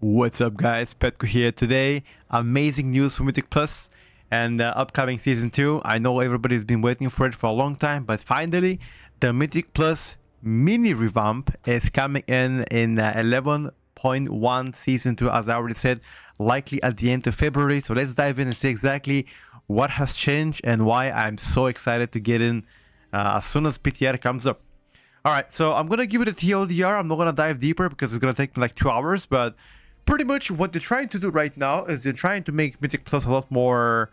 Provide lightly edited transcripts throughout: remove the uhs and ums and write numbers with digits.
What's up guys, Petko here. Today, amazing news for Mythic Plus and upcoming Season 2. I know everybody's been waiting for it for a long time, but finally, the Mythic Plus mini revamp is coming in 11.1 Season 2, as I already said, likely at the end of February. So let's dive in and see exactly what has changed and why I'm so excited to get in as soon as PTR comes up. Alright, so I'm gonna give it a TLDR. I'm not gonna dive deeper because it's gonna take me like 2 hours, but pretty much what they're trying to do right now is they're trying to make Mythic Plus a lot more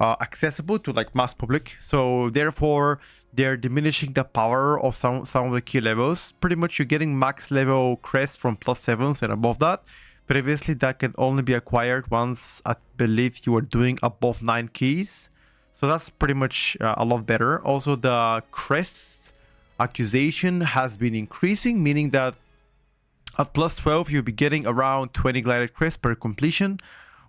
accessible to like mass public. So therefore, they're diminishing the power of some of the key levels. Pretty much you're getting max level crests from +7s and above that. Previously, that can only be acquired once, I believe, you were doing above 9 keys. So that's pretty much a lot better. Also, the crests accusation has been increasing, meaning that at +12, you'll be getting around 20 glided crests per completion,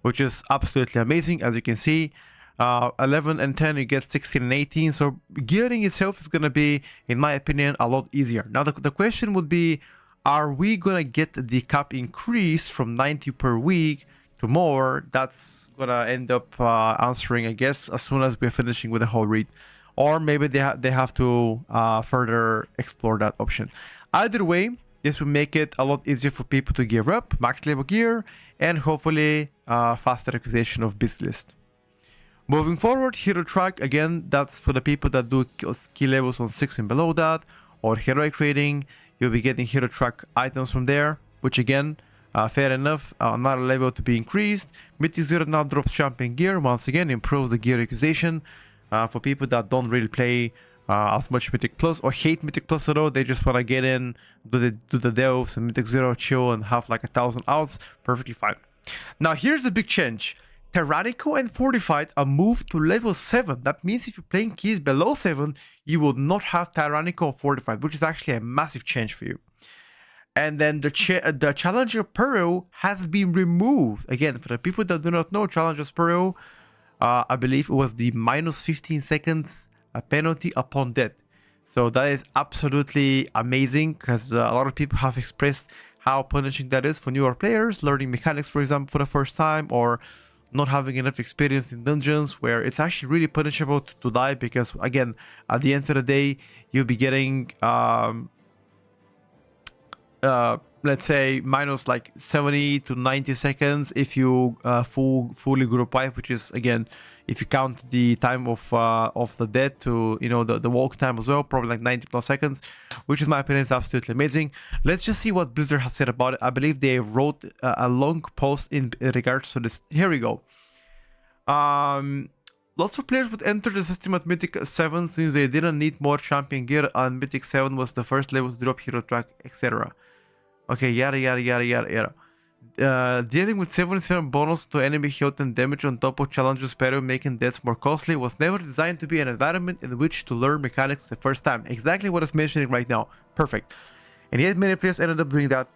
which is absolutely amazing. As you can see, 11 and 10, you get 16 and 18. So gearing itself is going to be, in my opinion, a lot easier. Now, the question would be, are we going to get the cap increase from 90 per week to more? That's going to end up answering, I guess, as soon as we're finishing with the whole read. Or maybe they have to further explore that option. Either way, this will make it a lot easier for people to gear up, max level gear, and hopefully faster acquisition of beast list. Moving forward, hero track, again, that's for the people that do key levels on 6 and below that, or heroic rating. You'll be getting hero track items from there, which again, fair enough, another level to be increased. Mythic 0 now drops champion gear, once again improves the gear acquisition. For people that don't really play as much Mythic Plus or hate Mythic Plus at all, they just want to get in, do the delves and Mythic 0 chill and have like 1,000 outs, perfectly fine. Now here's the big change. Tyrannical and Fortified are moved to level 7. That means if you're playing keys below 7, you will not have Tyrannical or Fortified, which is actually a massive change for you. And then the Challenger Peril has been removed. Again, for the people that do not know, Challenger Peril, I believe it was the minus 15 seconds a penalty upon death. So that is absolutely amazing because a lot of people have expressed how punishing that is for newer players, learning mechanics, for example, for the first time, or not having enough experience in dungeons, where it's actually really punishable to die because, again, at the end of the day, you'll be getting let's say minus like 70 to 90 seconds if you fully group wipe, which is, again, if you count the time of the death to, you know, the walk time as well, probably like 90 plus seconds, which in my opinion is absolutely amazing. Let's just see what Blizzard has said about it. I believe they wrote a long post in regards to this. Here we go. Lots of players would enter the system at Mythic 7 since they didn't need more champion gear, and Mythic 7 was the first level to drop hero track, etc. Okay, yada yada yada yada yada. Dealing with 77 bonus to enemy health and damage on top of challenges peril, making deaths more costly, was never designed to be an environment in which to learn mechanics the first time. Exactly what it's mentioning right now. Perfect. And yet many players ended up doing that.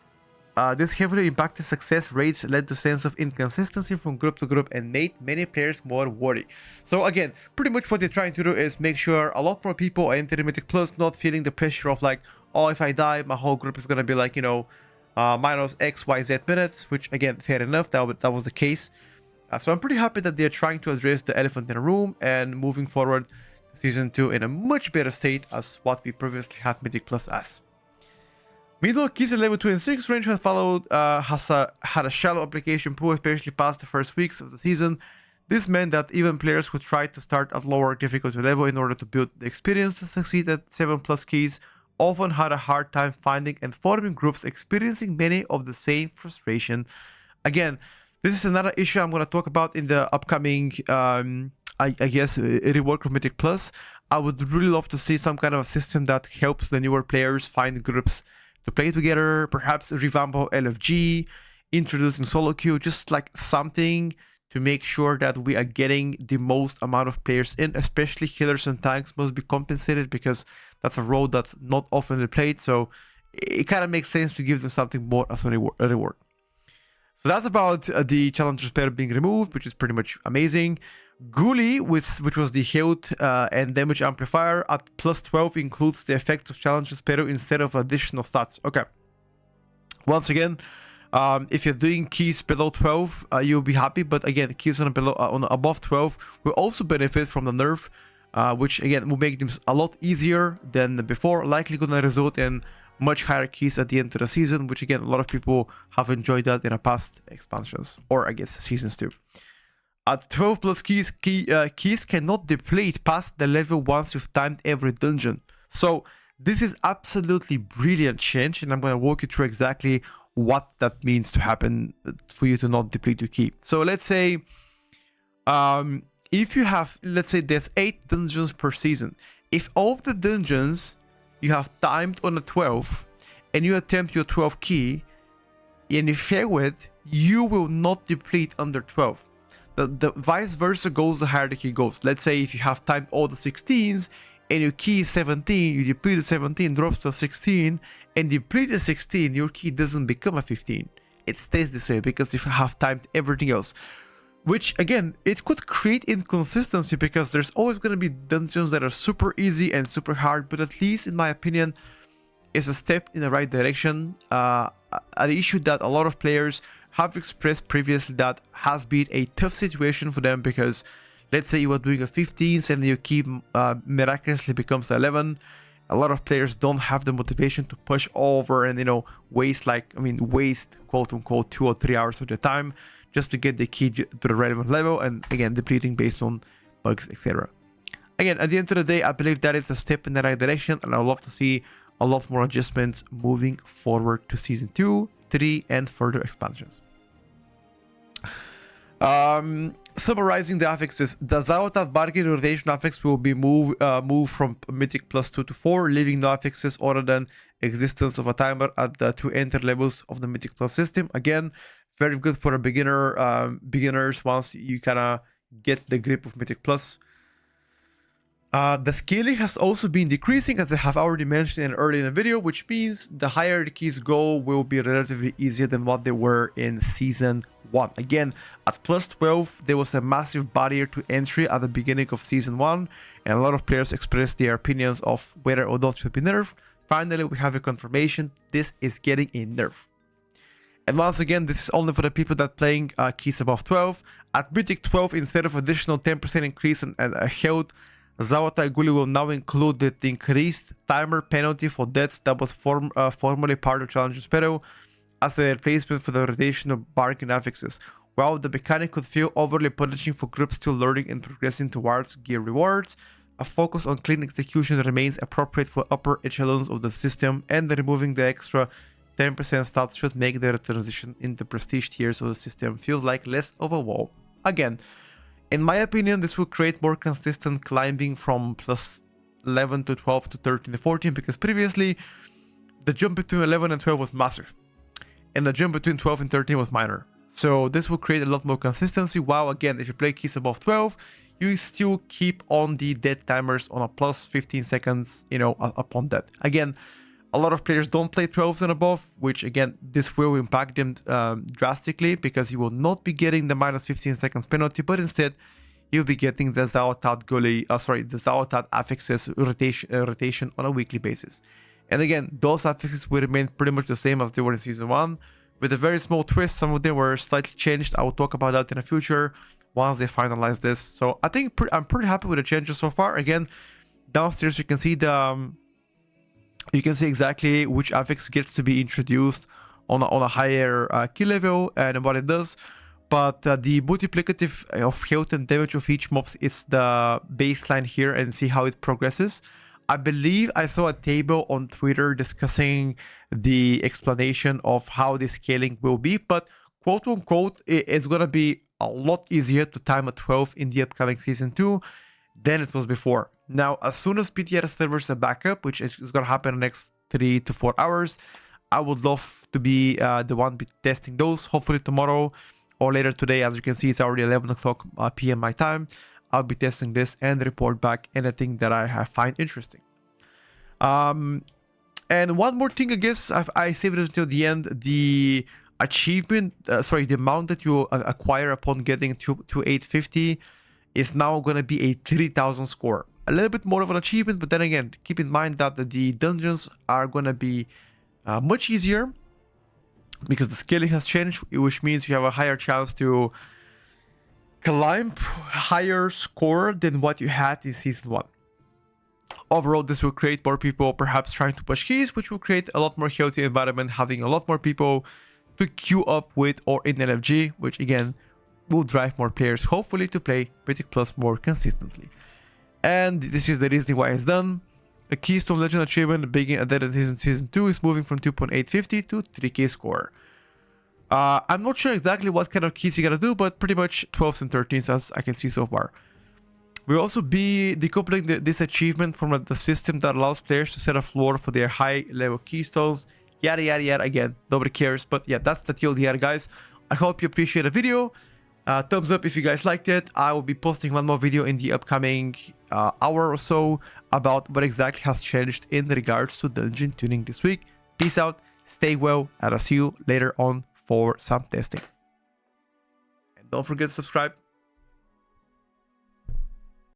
This heavily impacted success rates, led to sense of inconsistency from group to group, and made many players more worried. So again, pretty much what they're trying to do is make sure a lot more people are entering Mythic Plus, not feeling the pressure of like, oh, if I die, my whole group is gonna be like, you know, minus XYZ minutes, which again, fair enough, that was the case. So I'm pretty happy that they're trying to address the elephant in the room and moving forward to Season 2 in a much better state as what we previously had Mythic Plus as. Meanwhile, keys at level 2 and 6 range had a shallow application pool, especially past the first weeks of the season. This meant that even players who tried to start at lower difficulty level in order to build the experience to succeed at 7+ keys often had a hard time finding and forming groups, experiencing many of the same frustration. Again, this is another issue I'm going to talk about in the upcoming, I guess, rework of Mythic Plus. I would really love to see some kind of a system that helps the newer players find groups to play together, perhaps revamp LFG, introducing solo queue, just like something to make sure that we are getting the most amount of players in, especially healers and tanks must be compensated because that's a role that's not often played. So it kind of makes sense to give them something more as a reward. So that's about the challenger's pair being removed, which is pretty much amazing. Ghoulie, which was the health and damage amplifier at +12, includes the effects of challenger's pair instead of additional stats. Okay. Once again, If you're doing keys below 12, you'll be happy. But again, keys on above 12 will also benefit from the nerf, which again will make them a lot easier than before. Likely gonna result in much higher keys at the end of the season, which again a lot of people have enjoyed that in the past expansions, or I guess seasons too. At 12 plus keys, keys cannot deplete past the level once you've timed every dungeon. So this is absolutely brilliant change, and I'm gonna walk you through exactly what that means to happen for you to not deplete your key. So let's say if you have, let's say there's 8 dungeons per season. If all of the dungeons you have timed on a 12 and you attempt your 12 key and you fail it, you will not deplete under 12. The vice versa goes the higher the key goes. Let's say if you have timed all the 16s and your key is 17, you deplete the 17, drops to a 16, and deplete the 16, your key doesn't become a 15. It stays this way because you have timed everything else. Which again, it could create inconsistency because there's always going to be dungeons that are super easy and super hard, but at least in my opinion, it's a step in the right direction. An issue that a lot of players have expressed previously that has been a tough situation for them because let's say you are doing a 15s and your key miraculously becomes 11. A lot of players don't have the motivation to push over and, you know, waste quote unquote 2 or 3 hours of their time just to get the key to the relevant level, and again depleting based on bugs, etc. Again, at the end of the day, I believe that is a step in the right direction, and I'd love to see a lot more adjustments moving forward to season 2, 3, and further expansions. Summarizing the affixes, the Zaotat bargain rotation affix will be moved from Mythic +2 to 4, leaving no affixes other than existence of a timer at the 2 enter levels of the Mythic Plus system. Again, very good for a beginners once you kind of get the grip of Mythic Plus. The scaling has also been decreasing, as I have already mentioned earlier in the video, which means the higher the keys go will be relatively easier than what they were in Season 1. Again, at +12, there was a massive barrier to entry at the beginning of Season 1, and a lot of players expressed their opinions of whether or not it should be nerfed. Finally, we have a confirmation this is getting a nerf. And once again, this is only for the people that playing keys above 12. At Mythic 12, instead of additional 10% increase in health, Zaotai Guli will now include the increased timer penalty for deaths that was formerly part of Challenge Spell as the replacement for the rotation of bargain affixes. While the mechanic could feel overly punishing for groups still learning and progressing towards gear rewards, a focus on clean execution remains appropriate for upper echelons of the system, and removing the extra 10% stats should make the transition in the prestige tiers of the system feel like less of a wall. Again, in my opinion, this will create more consistent climbing from +11 to 12 to 13 to 14, because previously the jump between 11 and 12 was massive, and the jump between 12 and 13 was minor. So this will create a lot more consistency, while again, if you play keys above 12, you still keep on the death timers on a +15 seconds, you know, upon that. Again, a lot of players don't play 12s and above, which again, this will impact them drastically, because you will not be getting the -15 seconds penalty, but instead you'll be getting the Zaotat the Zaotat affixes rotation on a weekly basis. And again, those affixes will remain pretty much the same as they were in Season 1, with a very small twist. Some of them were slightly changed. I will talk about that in the future once they finalize this. So I think I'm pretty happy with the changes so far. Again, downstairs you can see exactly which affix gets to be introduced on a higher key level and what it does. But the multiplicative of health and damage of each mob is the baseline here, and see how it progresses. I believe I saw a table on Twitter discussing the explanation of how the scaling will be, but quote unquote, it's gonna be a lot easier to time at 12 in the upcoming Season 2 than it was before. Now, as soon as PTR servers are back up, which is going to happen in the next 3 to 4 hours, I would love to be the one testing those, hopefully tomorrow or later today. As you can see, it's already 11 o'clock PM my time. I'll be testing this and report back anything that I find interesting. And one more thing, I guess, I saved it until the end. The achievement, the amount that you acquire upon getting to 850 is now going to be a 3000 score. A little bit more of an achievement, but then again, keep in mind that the dungeons are going to be much easier, because the scaling has changed, which means you have a higher chance to climb higher score than what you had in season 1. Overall, this will create more people perhaps trying to push keys, which will create a lot more healthy environment, having a lot more people to queue up with or in LFG, which again will drive more players hopefully to play Mythic Plus more consistently. And this is the reason why it's done. A Keystone Legend achievement beginning at the end of season 2 is moving from 2.850 to 3k score. I'm not sure exactly what kind of keys you gotta do, but pretty much 12s and 13s as I can see so far. We'll also be decoupling this achievement from the system that allows players to set a floor for their high level keystones. Yada yada yada. Again, nobody cares, but yeah, that's the TLDR, guys. I hope you appreciate the video. Thumbs up if you guys liked it. I will be posting one more video in the upcoming hour or so about what exactly has changed in regards to dungeon tuning this week. Peace out, stay well, and I'll see you later on for some testing. And don't forget to subscribe.